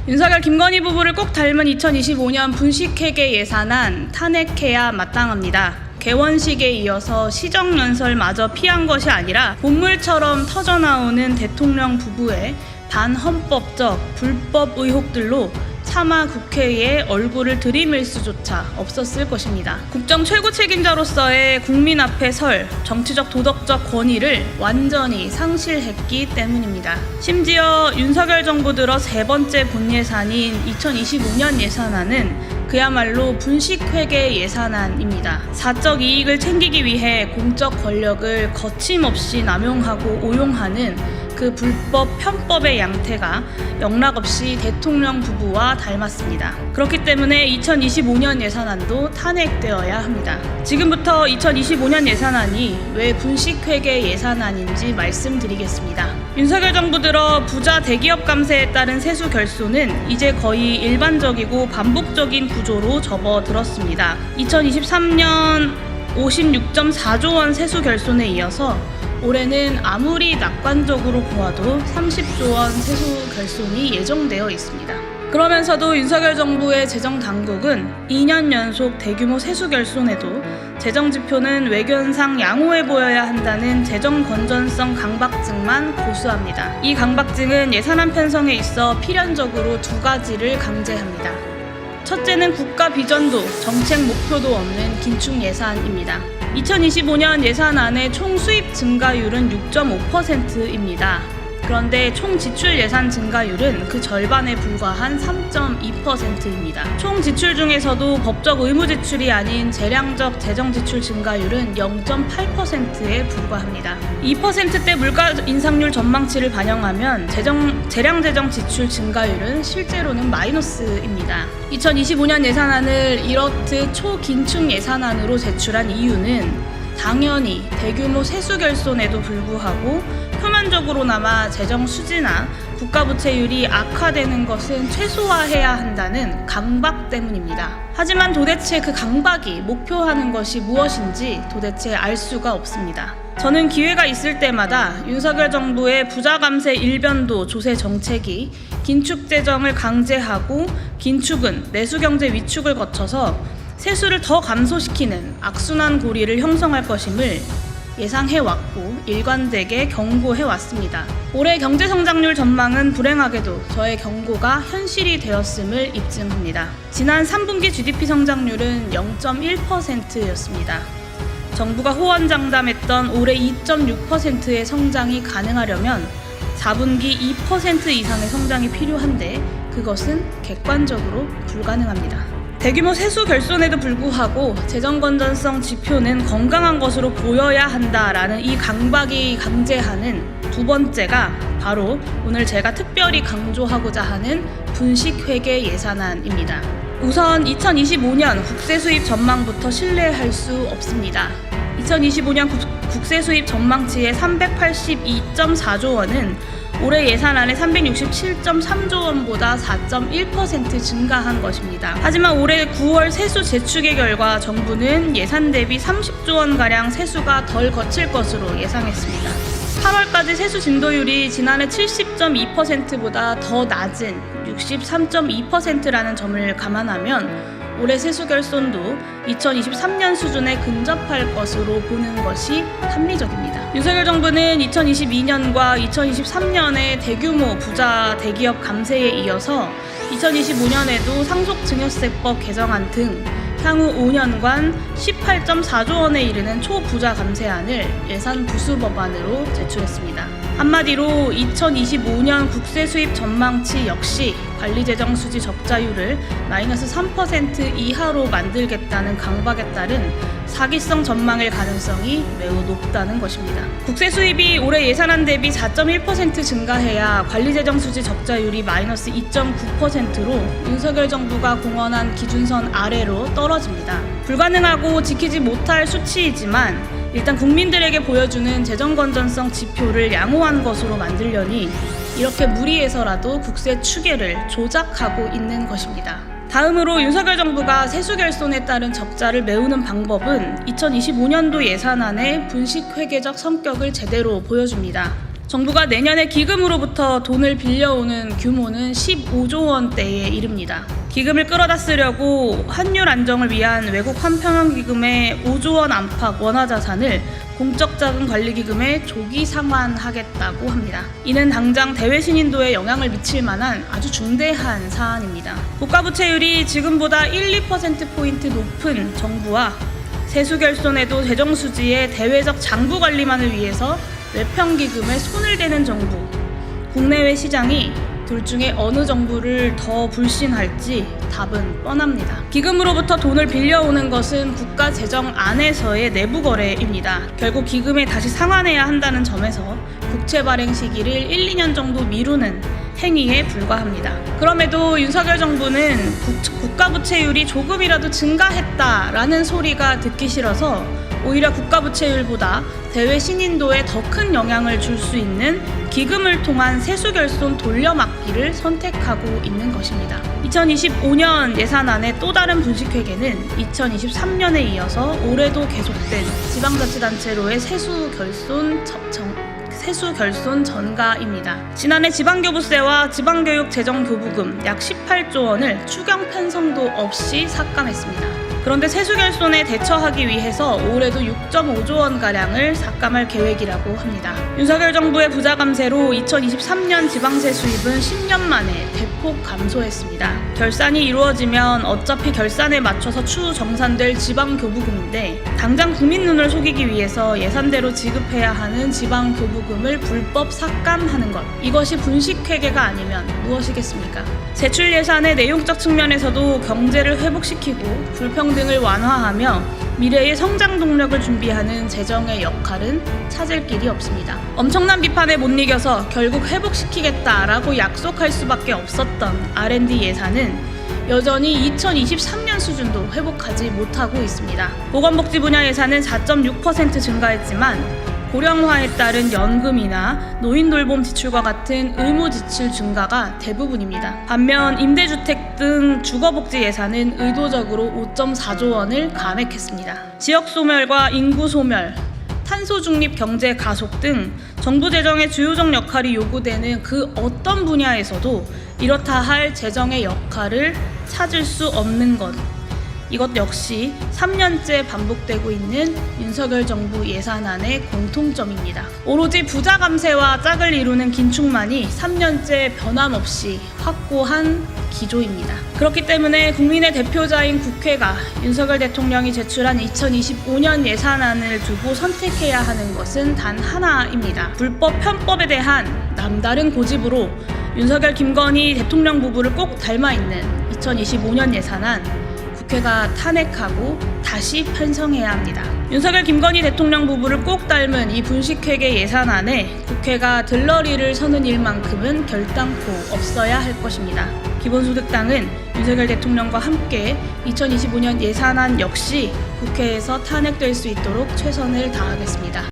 윤석열 김건희 부부를 꼭 닮은 2025년 분식회계 예산안 탄핵해야 마땅합니다. 개원식에 이어서 시정연설마저 피한 것이 아니라 본물처럼 터져나오는 대통령 부부의 반헌법적 불법 의혹들로 차마 국회에 얼굴을 들이밀 수조차 없었을 것입니다. 국정 최고 책임자로서의 국민 앞에 설 정치적 도덕적 권위를 완전히 상실했기 때문입니다. 심지어 윤석열 정부 들어 세 번째 본예산인 2025년 예산안은 그야말로 분식회계 예산안입니다. 사적 이익을 챙기기 위해 공적 권력을 거침없이 남용하고 오용하는 그 불법 편법의 양태가 영락없이 대통령 부부와 닮았습니다. 그렇기 때문에 2025년 예산안도 탄핵되어야 합니다. 지금부터 2025년 예산안이 왜 분식회계 예산안인지 말씀드리겠습니다. 윤석열 정부 들어 부자 대기업 감세에 따른 세수 결손은 이제 거의 일반적이고 반복적인 구조로 접어들었습니다. 2023년 56.4조 원 세수 결손에 이어서 올해는 아무리 낙관적으로 보아도 30조 원 세수 결손이 예정되어 있습니다. 그러면서도 윤석열 정부의 재정당국은 2년 연속 대규모 세수 결손에도 재정지표는 외견상 양호해 보여야 한다는 재정건전성 강박증만 고수합니다. 이 강박증은 예산안 편성에 있어 필연적으로 두 가지를 강제합니다. 첫째는 국가 비전도 정책 목표도 없는 긴축 예산입니다. 2025년 예산안의 총 수입 증가율은 6.5%입니다. 그런데 총 지출 예산 증가율은 그 절반에 불과한 3.2%입니다. 총 지출 중에서도 법적 의무 지출이 아닌 재량적 재정 지출 증가율은 0.8%에 불과합니다. 2%대 물가 인상률 전망치를 반영하면 재량 재정 지출 증가율은 실제로는 마이너스입니다. 2025년 예산안을 이렇듯 초긴축 예산안으로 제출한 이유는 당연히 대규모 세수 결손에도 불구하고 표면적으로나마 재정 수지나 국가부채율이 악화되는 것은 최소화해야 한다는 강박 때문입니다. 하지만 도대체 그 강박이 목표하는 것이 무엇인지 도대체 알 수가 없습니다. 저는 기회가 있을 때마다 윤석열 정부의 부자 감세 일변도 조세 정책이 긴축 재정을 강제하고 긴축은 내수 경제 위축을 거쳐서 세수를 더 감소시키는 악순환 고리를 형성할 것임을 예상해왔고 일관되게 경고해왔습니다. 올해 경제성장률 전망은 불행하게도 저의 경고가 현실이 되었음을 입증합니다. 지난 3분기 GDP 성장률은 0.1%였습니다. 정부가 호언장담했던 올해 2.6%의 성장이 가능하려면 4분기 2% 이상의 성장이 필요한데 그것은 객관적으로 불가능합니다. 대규모 세수 결손에도 불구하고 재정건전성 지표는 건강한 것으로 보여야 한다라는 이 강박이 강제하는 두 번째가 바로 오늘 제가 특별히 강조하고자 하는 분식회계 예산안입니다. 우선 2025년 국세 수입 전망부터 신뢰할 수 없습니다. 2025년 국세 수입 전망치의 382.4조 원은 올해 예산안의 367.3조 원보다 4.1% 증가한 것입니다. 하지만 올해 9월 세수 재축의 결과 정부는 예산 대비 30조 원가량 세수가 덜 거칠 것으로 예상했습니다. 8월까지 세수 진도율이 지난해 70.2%보다 더 낮은 63.2%라는 점을 감안하면 올해 세수 결손도 2023년 수준에 근접할 것으로 보는 것이 합리적입니다. 윤석열 정부는 2022년과 2023년의 대규모 부자 대기업 감세에 이어서 2025년에도 상속증여세법 개정안 등 향후 5년간 18.4조 원에 이르는 초부자 감세안을 예산 부수 법안으로 제출했습니다. 한마디로 2025년 국세 수입 전망치 역시 관리재정 수지 적자율을 마이너스 3% 이하로 만들겠다는 강박에 따른 사기성 전망일 가능성이 매우 높다는 것입니다. 국세 수입이 올해 예산안 대비 4.1% 증가해야 관리재정 수지 적자율이 마이너스 2.9%로 윤석열 정부가 공언한 기준선 아래로 떨어집니다. 불가능하고 지키지 못할 수치이지만 일단 국민들에게 보여주는 재정건전성 지표를 양호한 것으로 만들려니 이렇게 무리해서라도 국세 추계를 조작하고 있는 것입니다. 다음으로 윤석열 정부가 세수 결손에 따른 적자를 메우는 방법은 2025년도 예산안의 분식회계적 성격을 제대로 보여줍니다. 정부가 내년에 기금으로부터 돈을 빌려오는 규모는 15조 원대에 이릅니다. 기금을 끌어다 쓰려고 환율 안정을 위한 외국 환평원기금의 5조 원 안팎 원화 자산을 공적자금관리기금에 조기 상환하겠다고 합니다. 이는 당장 대외 신인도에 영향을 미칠 만한 아주 중대한 사안입니다. 국가부채율이 지금보다 1~2%포인트 높은 정부와 세수결손에도 재정수지의 대외적 장부관리만을 위해서 외평기금에 손을 대는 정부, 국내외 시장이 둘 중에 어느 정부를 더 불신할지 답은 뻔합니다. 기금으로부터 돈을 빌려오는 것은 국가 재정 안에서의 내부 거래입니다. 결국 기금에 다시 상환해야 한다는 점에서 국채 발행 시기를 1~2년 정도 미루는 행위에 불과합니다. 그럼에도 윤석열 정부는 국가부채율이 조금이라도 증가했다라는 소리가 듣기 싫어서 오히려 국가부채율보다 대외 신인도에 더 큰 영향을 줄 수 있는 기금을 통한 세수결손 돌려막기를 선택하고 있는 것입니다. 2025년 예산안의 또 다른 분식회계는 2023년에 이어서 올해도 계속된 지방자치단체로의 세수결손 전가입니다. 지난해 지방교부세와 지방교육재정교부금 약 18조 원을 추경 편성도 없이 삭감했습니다. 그런데 세수결손에 대처하기 위해서 올해도 6.5조 원가량을 삭감할 계획이라고 합니다. 윤석열 정부의 부자 감세로 2023년 지방세 수입은 10년 만에 대폭 감소했습니다. 결산이 이루어지면 어차피 결산에 맞춰서 추후 정산될 지방교부금인데 당장 국민 눈을 속이기 위해서 예산대로 지급해야 하는 지방교부금을 불법 삭감하는 것. 이것이 분식회계가 아니면 무엇이겠습니까? 제출 예산의 내용적 측면에서도 경제를 회복시키고 불평등을 완화하며 미래의 성장 동력을 준비하는 재정의 역할은 찾을 길이 없습니다. 엄청난 비판에 못 이겨서 결국 회복시키겠다라고 약속할 수밖에 없었던 R&D 예산은 여전히 2023년 수준도 회복하지 못하고 있습니다. 보건복지 분야 예산은 4.6% 증가했지만 고령화에 따른 연금이나 노인돌봄 지출과 같은 의무 지출 증가가 대부분입니다. 반면 임대주택 등 주거복지 예산은 의도적으로 5.4조 원을 감액했습니다. 지역소멸과 인구소멸, 탄소중립 경제 가속 등 정부 재정의 주요적 역할이 요구되는 그 어떤 분야에서도 이렇다 할 재정의 역할을 찾을 수 없는 것. 이것 역시 3년째 반복되고 있는 윤석열 정부 예산안의 공통점입니다. 오로지 부자 감세와 짝을 이루는 긴축만이 3년째 변함없이 확고한 기조입니다. 그렇기 때문에 국민의 대표자인 국회가 윤석열 대통령이 제출한 2025년 예산안을 두고 선택해야 하는 것은 단 하나입니다. 불법 편법에 대한 남다른 고집으로 윤석열 김건희 대통령 부부를 꼭 닮아있는 2025년 예산안 국회가 탄핵하고 다시 편성해야 합니다. 윤석열 김건희 대통령 부부를 꼭 닮은 이 분식회계 예산안에 국회가 들러리를 서는 일만큼은 결단코 없어야 할 것입니다. 기본소득당은 윤석열 대통령과 함께 2025년 예산안 역시 국회에서 탄핵될 수 있도록 최선을 다하겠습니다.